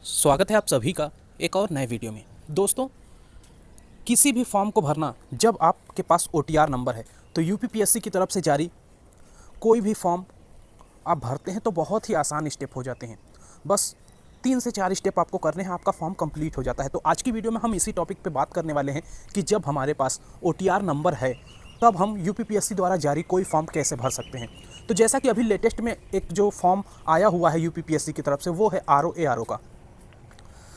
स्वागत है आप सभी का एक और नए वीडियो में। दोस्तों, किसी भी फॉर्म को भरना, जब आपके पास OTR नंबर है तो यूपीपीएससी की तरफ से जारी कोई भी फॉर्म आप भरते हैं तो बहुत ही आसान स्टेप हो जाते हैं। बस 3 से 4 स्टेप आपको करने हैं, आपका फॉर्म कंप्लीट हो जाता है। तो आज की वीडियो में हम इसी टॉपिक पे बात करने वाले हैं कि जब हमारे पास OTR नंबर है तब हम यूपीपीएससी द्वारा जारी कोई फॉर्म कैसे भर सकते हैं। तो जैसा कि अभी लेटेस्ट में एक जो फॉर्म आया हुआ है यूपीपीएससी की तरफ से, वो है RO का।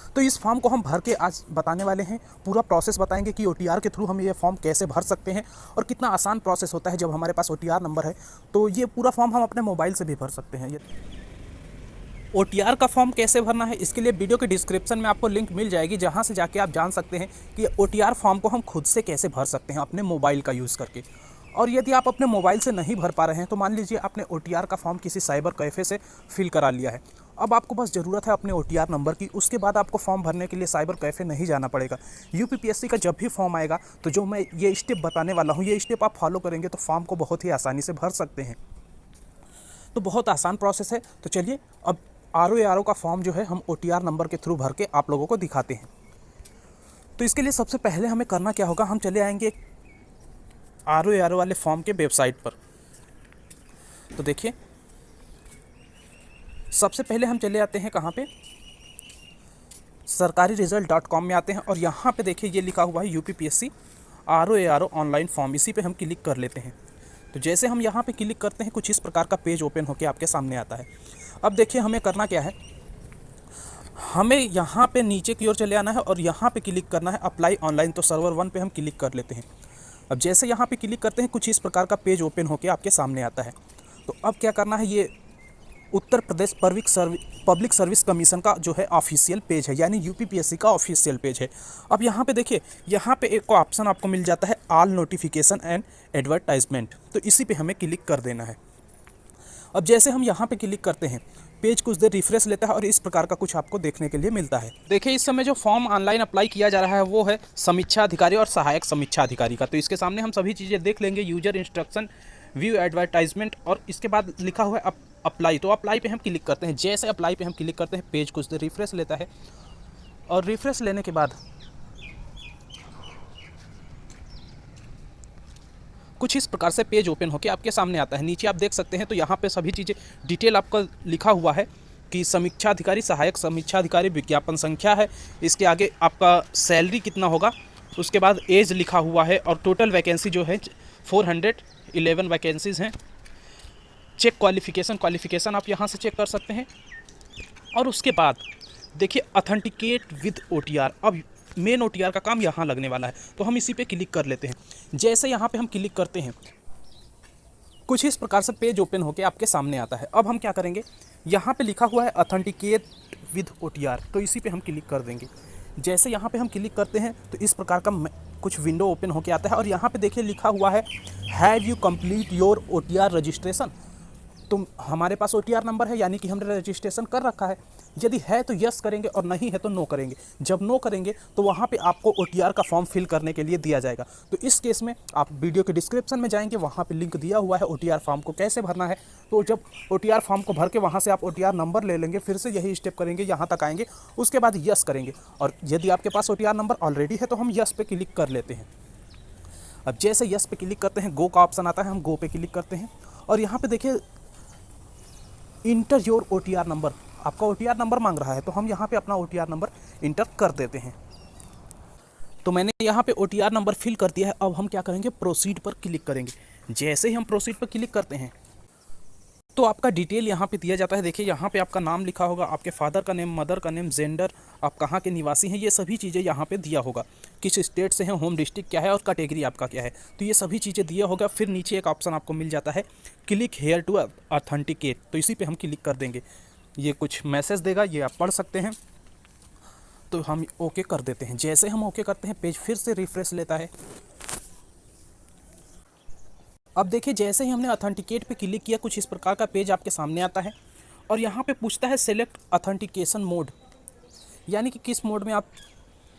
तो इस फॉर्म को हम भर के आज बताने वाले हैं, पूरा प्रोसेस बताएंगे कि OTR के थ्रू हम ये फॉर्म कैसे भर सकते हैं और कितना आसान प्रोसेस होता है। जब हमारे पास OTR नंबर है तो ये पूरा फॉर्म हम अपने मोबाइल से भी भर सकते हैं। OTR का फॉर्म कैसे भरना है, इसके लिए वीडियो के डिस्क्रिप्शन में आपको लिंक मिल जाएगी, जहाँ से जाके आप जान सकते हैं कि OTR फॉर्म को हम खुद से कैसे भर सकते हैं अपने मोबाइल का यूज़ करके। और यदि आप अपने मोबाइल से नहीं भर पा रहे हैं तो मान लीजिए आपने OTR का फॉर्म किसी साइबर कैफ़े से फिल करा लिया है। अब आपको बस ज़रूरत है अपने OTR नंबर की, उसके बाद आपको फॉर्म भरने के लिए साइबर कैफ़े नहीं जाना पड़ेगा। यूपीपीएससी का जब भी फॉर्म आएगा तो जो मैं ये स्टेप बताने वाला हूँ, ये स्टेप आप फॉलो करेंगे तो फॉर्म को बहुत ही आसानी से भर सकते हैं। तो बहुत आसान प्रोसेस है। तो चलिए अब RO का फॉर्म जो है हम OTR नंबर के थ्रू भर के आप लोगों को दिखाते हैं। तो इसके लिए सबसे पहले हमें करना क्या होगा, हम चले आएंगे RO वाले फॉर्म के वेबसाइट पर। तो देखिए, सबसे पहले हम चले आते हैं कहाँ पे, sarkariresult.com में आते हैं और यहाँ पे देखिए ये लिखा हुआ है यूपीपीएससी RO ऑनलाइन फॉर्म। इसी पे हम क्लिक कर लेते हैं। तो जैसे हम यहाँ पे क्लिक करते हैं, कुछ इस प्रकार का पेज ओपन होकर आपके सामने आता है। अब देखिए हमें करना क्या है, हमें यहाँ पे नीचे की ओर चले आना है और यहाँ पे क्लिक करना है अप्लाई ऑनलाइन। तो सर्वर 1 पे हम क्लिक कर लेते हैं। अब जैसे यहाँ पे क्लिक करते हैं, कुछ इस प्रकार का पेज ओपन होकर आपके सामने आता है। तो अब क्या करना है, ये Uttar Pradesh public service commission का जो है ऑफिशियल पेज है, यानी यूपीपीएससी का ऑफिशियल पेज है। अब यहाँ पे देखिए, यहाँ पे एक ऑप्शन आपको मिल जाता है ऑल नोटिफिकेशन एंड एडवर्टाइजमेंट। तो इसी पे हमें क्लिक कर देना है। अब जैसे हम यहाँ पे क्लिक करते हैं, पेज कुछ देर रिफ्रेश लेता है और इस प्रकार का कुछ आपको देखने के लिए मिलता है। देखिए, इस समय जो फॉर्म ऑनलाइन अप्लाई किया जा रहा है वो है समीक्षा अधिकारी और सहायक समीक्षा अधिकारी का। तो इसके सामने हम सभी चीज़ें देख लेंगे, यूजर इंस्ट्रक्शन, व्यू एडवर्टाइजमेंट और इसके बाद लिखा हुआ है अप्लाई। तो अप्लाई पे हम क्लिक करते हैं। जैसे अप्लाई पे हम क्लिक करते हैं, पेज कुछ देर रिफ्रेश लेता है और रिफ्रेश लेने के बाद कुछ इस प्रकार से पेज ओपन होकर आपके सामने आता है। नीचे आप देख सकते हैं तो यहाँ पे सभी चीज़ें डिटेल आपका लिखा हुआ है कि समीक्षा अधिकारी, सहायक समीक्षा अधिकारी, विज्ञापन संख्या है, इसके आगे आपका सैलरी कितना होगा, उसके बाद एज लिखा हुआ है और टोटल वैकेंसी जो है 411 वैकेंसीज़ हैं। चेक क्वालिफ़िकेशन आप यहाँ से चेक कर सकते हैं। और उसके बाद देखिए अथेंटिकेट विद OTR। अब मेन OTR का काम यहाँ लगने वाला है, तो हम इसी पे क्लिक कर लेते हैं। जैसे यहाँ पे हम क्लिक करते हैं, कुछ इस प्रकार से पेज ओपन होकर आपके सामने आता है। अब हम क्या करेंगे, यहाँ पे लिखा हुआ है अथेंटिकेट विद OTR, तो इसी पे हम क्लिक कर देंगे। जैसे यहाँ पे हम क्लिक करते हैं तो इस प्रकार का कुछ विंडो ओपन होकर आता है और यहाँ पे देखिए लिखा हुआ है have you complete your OTR registration. तो हमारे पास OTR नंबर है, यानी कि हमने रजिस्ट्रेशन कर रखा है। यदि है तो यस करेंगे और नहीं है तो नो करेंगे। जब नो करेंगे तो वहाँ पे आपको OTR का फॉर्म फिल करने के लिए दिया जाएगा। तो इस केस में आप वीडियो के डिस्क्रिप्शन में जाएंगे, वहाँ पे लिंक दिया हुआ है OTR फॉर्म को कैसे भरना है। तो जब OTR फॉर्म को भर के वहाँ से आप OTR नंबर ले लेंगे, फिर से यही स्टेप करेंगे, यहाँ तक आएंगे, उसके बाद यस करेंगे। और यदि आपके पास OTR नंबर ऑलरेडी है तो हम यस पे क्लिक कर लेते हैं। अब जैसे यस पे क्लिक करते हैं, गो का ऑप्शन आता है, हम गो पे क्लिक करते हैं और यहाँ पे देखिए इंटर योर OTR नंबर, आपका OTR नंबर मांग रहा है, तो हम यहाँ पे अपना OTR नंबर इंटर कर देते हैं। तो मैंने यहाँ पे OTR नंबर फिल कर दिया है। अब हम क्या करेंगे, प्रोसीड पर क्लिक करेंगे। जैसे ही हम प्रोसीड पर क्लिक करते हैं तो आपका डिटेल यहाँ पे दिया जाता है। देखिए यहाँ पे आपका नाम लिखा होगा, आपके फादर का नेम, मदर का नेम, जेंडर, आप कहाँ के निवासी हैं, ये सभी चीज़ें यहाँ पे दिया होगा। किस स्टेट से हैं, होम डिस्ट्रिक्ट क्या है और कैटेगरी आपका क्या है, तो ये सभी चीज़ें दिया होगा। फिर नीचे एक ऑप्शन आपको मिल जाता है क्लिक हेयर टू ऑथेंटिकेट, तो इसी पर हम क्लिक कर देंगे। ये कुछ मैसेज देगा, ये आप पढ़ सकते हैं। तो हम ओके कर देते हैं। जैसे हम ओके करते हैं, पेज फिर से रिफ्रेश लेता है। अब देखिए जैसे ही हमने ऑथेंटिकेट पे क्लिक किया, कुछ इस प्रकार का पेज आपके सामने आता है और यहाँ पे पूछता है सेलेक्ट ऑथेंटिकेशन मोड, यानी कि किस मोड में आप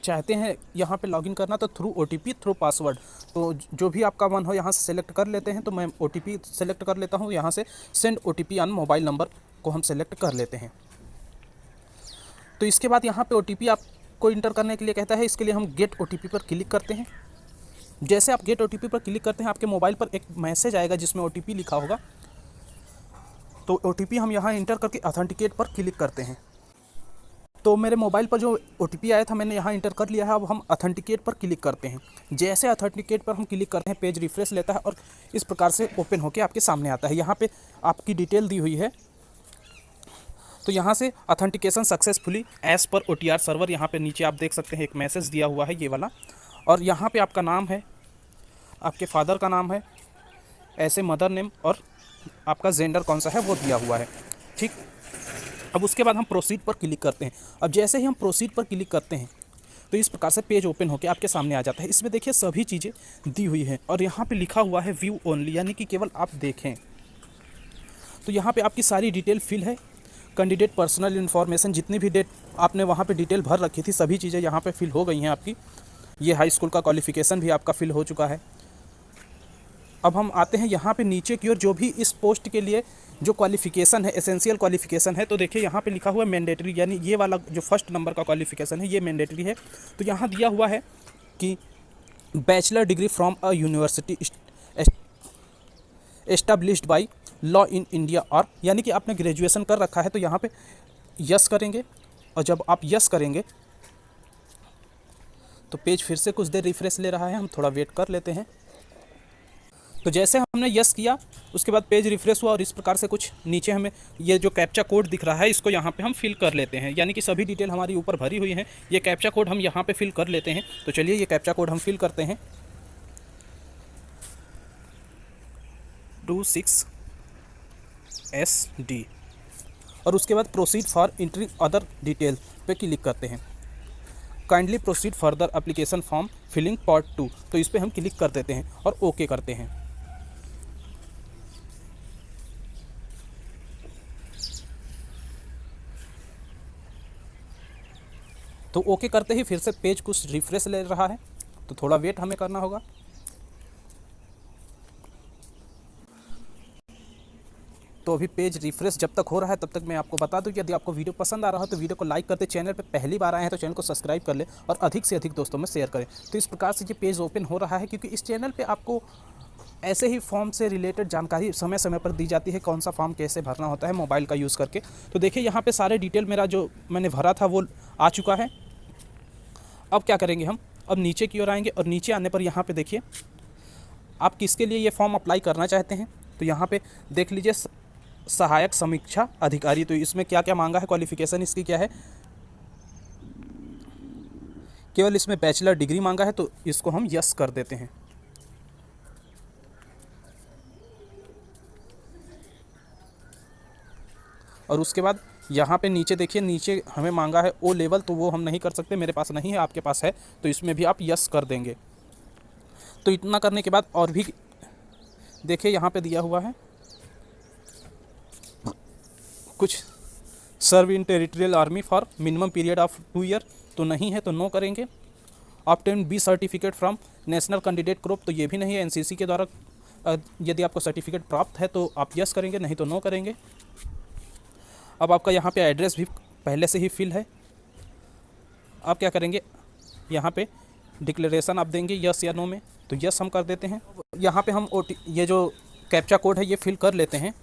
चाहते हैं यहाँ पे लॉगिन करना। तो थ्रू OTP, थ्रू पासवर्ड, तो जो भी आपका मन हो यहाँ से सेलेक्ट कर लेते हैं। तो मैं OTP सेलेक्ट कर लेता हूँ, यहाँ से send OTP on mobile number को हम सेलेक्ट कर लेते हैं। तो इसके बाद यहाँ पे OTP आपको इंटर करने के लिए कहता है, इसके लिए हम गेट OTP पर क्लिक करते हैं। जैसे आप गेट OTP पर क्लिक करते हैं, आपके मोबाइल पर एक मैसेज आएगा जिसमें OTP लिखा होगा। तो OTP हम यहाँ इंटर करके ऑथेंटिकेट पर क्लिक करते हैं। तो मेरे मोबाइल पर जो OTP आया था मैंने यहाँ इंटर कर लिया है। अब हम ऑथेंटिकेट पर क्लिक करते हैं। जैसे ऑथेंटिकेट पर हम क्लिक करते हैं, पेज रिफ्रेश लेता है और इस प्रकार से ओपन होकर आपके सामने आता है। यहाँ पे आपकी डिटेल दी हुई है। तो यहाँ से ऑथेंटिकेशन सक्सेसफुली एज पर OTR सर्वर, यहाँ पे नीचे आप देख सकते हैं एक मैसेज दिया हुआ है ये वाला। और यहाँ पे आपका नाम है, आपके फादर का नाम है, ऐसे मदर नेम और आपका जेंडर कौन सा है वो दिया हुआ है। ठीक, अब उसके बाद हम प्रोसीड पर क्लिक करते हैं। अब जैसे ही हम प्रोसीड पर क्लिक करते हैं तो इस प्रकार से पेज ओपन होकर आपके सामने आ जाता है। इसमें देखिए सभी चीज़ें दी हुई हैं और यहाँ पे लिखा हुआ है व्यू ओनली, यानी कि केवल आप देखें। तो यहाँ पे आपकी सारी डिटेल फिल है। कैंडिडेट पर्सनल इन्फॉर्मेशन, जितनी भी डेट आपने वहाँ पे डिटेल भर रखी थी, सभी चीज़ें यहाँ पे फिल हो गई हैं आपकी। ये हाई स्कूल का क्वालिफिकेशन भी आपका फिल हो चुका है। अब हम आते हैं यहाँ पे नीचे की ओर, जो भी इस पोस्ट के लिए जो क्वालिफिकेशन है, एसेंशियल क्वालिफिकेशन है। तो देखिए यहाँ पे लिखा हुआ है मैंडेटरी, यानी ये वाला जो फर्स्ट नंबर का क्वालिफिकेशन है ये मैंडेटरी है। तो यहाँ दिया हुआ है कि bachelor degree from a university established by law in India, और यानी कि आपने ग्रेजुएशन कर रखा है। तो यहाँ पे यस करेंगे और जब आप यस करेंगे तो पेज फिर से कुछ देर रिफ्रेश ले रहा है, हम थोड़ा वेट कर लेते हैं। तो जैसे हमने यस किया उसके बाद पेज रिफ्रेश हुआ और इस प्रकार से कुछ नीचे हमें ये जो कैप्चा कोड दिख रहा है इसको यहाँ पे हम फिल कर लेते हैं, यानी कि सभी डिटेल हमारी ऊपर भरी हुई है। ये कैप्चा कोड हम यहाँ पे फिल कर लेते हैं। तो चलिए ये कैप्चा कोड हम फिल करते हैं, 26SD, और उसके बाद proceed for entry other detail पे क्लिक करते हैं। Kindly proceed further application form filling part 2, तो इस पर हम क्लिक कर देते हैं और ओके करते हैं। तो ओके करते ही फिर से पेज कुछ रिफ्रेश ले रहा है, तो थोड़ा वेट हमें करना होगा। तो अभी पेज रिफ्रेश जब तक हो रहा है तब तक मैं आपको बता दूं कि यदि आपको वीडियो पसंद आ रहा है तो वीडियो को लाइक करते, चैनल पे पहली बार आए हैं तो चैनल को सब्सक्राइब कर ले और अधिक से अधिक दोस्तों में शेयर करें। तो इस प्रकार से ये पेज ओपन हो रहा है, क्योंकि इस चैनल पे आपको ऐसे ही फॉर्म से रिलेटेड जानकारी समय समय पर दी जाती है, कौन सा फॉर्म कैसे भरना होता है मोबाइल का यूज़ करके। तो देखिए यहाँ पर सारे डिटेल मेरा जो मैंने भरा था वो आ चुका है। अब क्या करेंगे हम, अब नीचे की ओर आएंगे और नीचे आने पर यहाँ पे देखिए आप किसके लिए ये फॉर्म अप्लाई करना चाहते हैं। तो यहाँ पे देख लीजिए सहायक समीक्षा अधिकारी। तो इसमें क्या क्या मांगा है, क्वालिफिकेशन इसकी क्या है, केवल इसमें बैचलर डिग्री मांगा है, तो इसको हम यस कर देते हैं। और उसके बाद यहाँ पे नीचे देखिए, नीचे हमें मांगा है O लेवल, तो वो हम नहीं कर सकते, मेरे पास नहीं है, आपके पास है, तो इसमें भी आप यस कर देंगे। तो इतना करने के बाद और भी देखिए यहाँ पे दिया हुआ है कुछ, serve in territorial army for minimum period of 2 year, तो नहीं है तो नो करेंगे। Obtain B certificate from national candidate group, तो ये भी नहीं है, NCC के द्वारा यदि आपको सर्टिफिकेट प्राप्त है तो आप यस करेंगे, नहीं तो नो करेंगे। अब आपका यहाँ पे एड्रेस भी पहले से ही फिल है। आप क्या करेंगे, यहाँ पे डिक्लेरेशन आप देंगे यस या नो में, तो यस हम कर देते हैं। यहाँ पे हम ये जो कैप्चा कोड है ये फिल कर लेते हैं।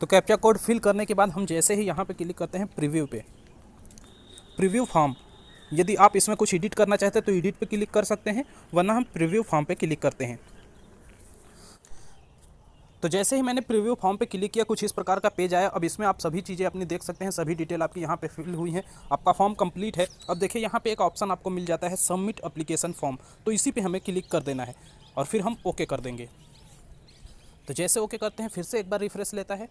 तो कैप्चा कोड फिल करने के बाद हम जैसे ही यहाँ पे क्लिक करते हैं प्रीव्यू पे, प्रीव्यू फॉर्म, यदि आप इसमें कुछ एडिट करना चाहते हैं तो एडिट पे क्लिक कर सकते हैं, वरना हम प्रीव्यू फॉर्म पे क्लिक करते हैं। तो जैसे ही मैंने प्रीव्यू फॉर्म पे क्लिक किया कुछ इस प्रकार का पेज आया। अब इसमें आप सभी चीज़ें अपनी देख सकते हैं, सभी डिटेल आपकी यहाँ पे फिल हुई हैं, आपका फॉर्म कंप्लीट है। अब देखिए यहाँ पे एक ऑप्शन आपको मिल जाता है सबमिट एप्लीकेशन फॉर्म, तो इसी पे हमें क्लिक कर देना है और फिर हम ओके कर देंगे। तो जैसे ओके करते हैं फिर से एक बार रिफ्रेश लेता है,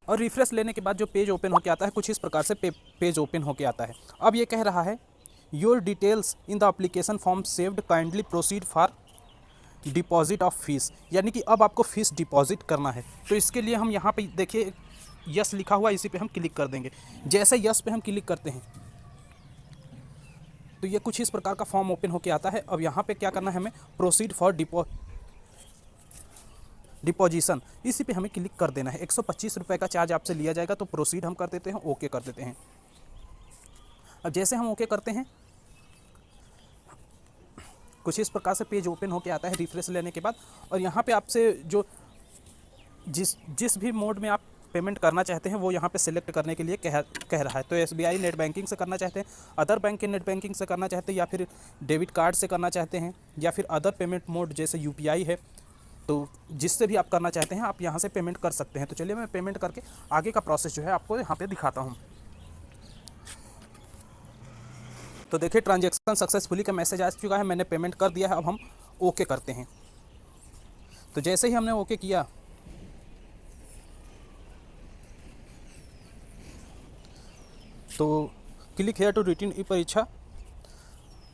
और रिफ्रेश लेने के बाद जो पेज ओपन होकर आता है कुछ इस प्रकार से पेज ओपन होकर आता है। अब ये कह रहा है your details in the application form saved, kindly proceed for deposit of fees, यानी कि अब आपको फ़ीस डिपॉजिट करना है। तो इसके लिए हम यहाँ पे देखिए यस लिखा हुआ है, इसी पे हम क्लिक कर देंगे। जैसे यस पे हम क्लिक करते हैं तो ये कुछ इस प्रकार का फॉर्म ओपन होके आता है। अब यहाँ पे क्या करना है हमें, प्रोसीड फॉर डिपोजिशन, इसी पे हमें क्लिक कर देना है। 125 रुपये का चार्ज आपसे लिया जाएगा, तो प्रोसीड हम कर देते हैं, ओके कर देते हैं। अब जैसे हम ओके करते हैं कुछ इस प्रकार से पेज ओपन होके आता है रिफ्रेश लेने के बाद। और यहाँ पे आपसे जो जिस भी मोड में आप पेमेंट करना चाहते हैं वो यहाँ पे सिलेक्ट करने के लिए कह रहा है। तो SBI नेट बैंकिंग से करना चाहते हैं, अदर बैंक के नेट बैंकिंग से करना चाहते हैं, या फिर डेबिट कार्ड से करना चाहते हैं, या फिर अदर पेमेंट मोड जैसे UPI है, तो जिससे भी आप करना चाहते हैं आप यहाँ से पेमेंट कर सकते हैं। तो चलिए मैं पेमेंट करके आगे का प्रोसेस जो है आपको यहाँ पे दिखाता हूँ। तो देखिए ट्रांजैक्शन सक्सेसफुली का मैसेज आ चुका है, मैंने पेमेंट कर दिया है। अब हम ओके करते हैं। तो जैसे ही हमने ओके किया तो क्लिक हेयर टू रिटर्न ई परीक्षा,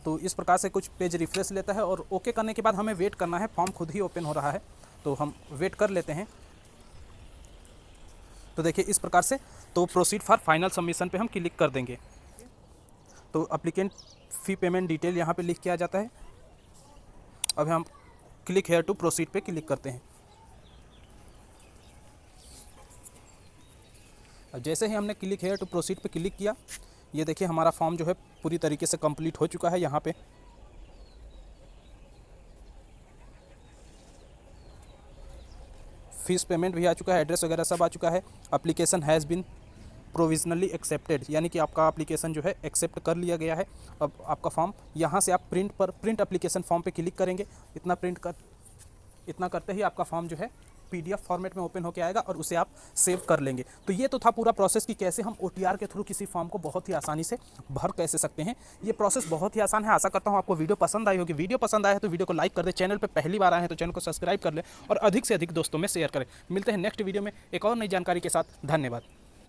तो इस प्रकार से कुछ पेज रिफ्रेश लेता है। और ओके करने के बाद हमें वेट करना है, फॉर्म खुद ही ओपन हो रहा है, तो हम वेट कर लेते हैं। तो देखिए इस प्रकार से, तो प्रोसीड फॉर फाइनल सबमिशन पे हम क्लिक कर देंगे। तो एप्लीकेंट फ़ी पेमेंट डिटेल यहाँ पे लिख के आ जाता है। अब हम क्लिक हेयर टू प्रोसीड पे क्लिक करते हैं। अब जैसे ही हमने क्लिक हेयर टू प्रोसीड पे क्लिक किया, ये देखिए हमारा फॉर्म जो है पूरी तरीके से कंप्लीट हो चुका है। यहाँ पे फीस पेमेंट भी आ चुका है, एड्रेस वगैरह सब आ चुका है। Application has been provisionally accepted, यानी कि आपका एप्लीकेशन जो है एक्सेप्ट कर लिया गया है। अब आपका फॉर्म यहाँ से आप प्रिंट एप्लीकेशन फॉर्म पे क्लिक करेंगे। इतना करते ही आपका फॉर्म जो है PDF फॉर्मेट में ओपन होकर आएगा और उसे आप सेव कर लेंगे। तो ये तो था पूरा प्रोसेस कि कैसे हम OTR के थ्रू किसी फॉर्म को बहुत ही आसानी से भर कैसे सकते हैं। ये प्रोसेस बहुत ही आसान है। आशा करता हूँ आपको वीडियो पसंद आई होगी। वीडियो पसंद आया है तो वीडियो को लाइक कर दें, चैनल पे पहली बार आए हैं तो चैनल को सब्सक्राइब कर लें और अधिक से अधिक दोस्तों में शेयर करें। मिलते हैं नेक्स्ट वीडियो में एक और नई जानकारी के साथ। धन्यवाद।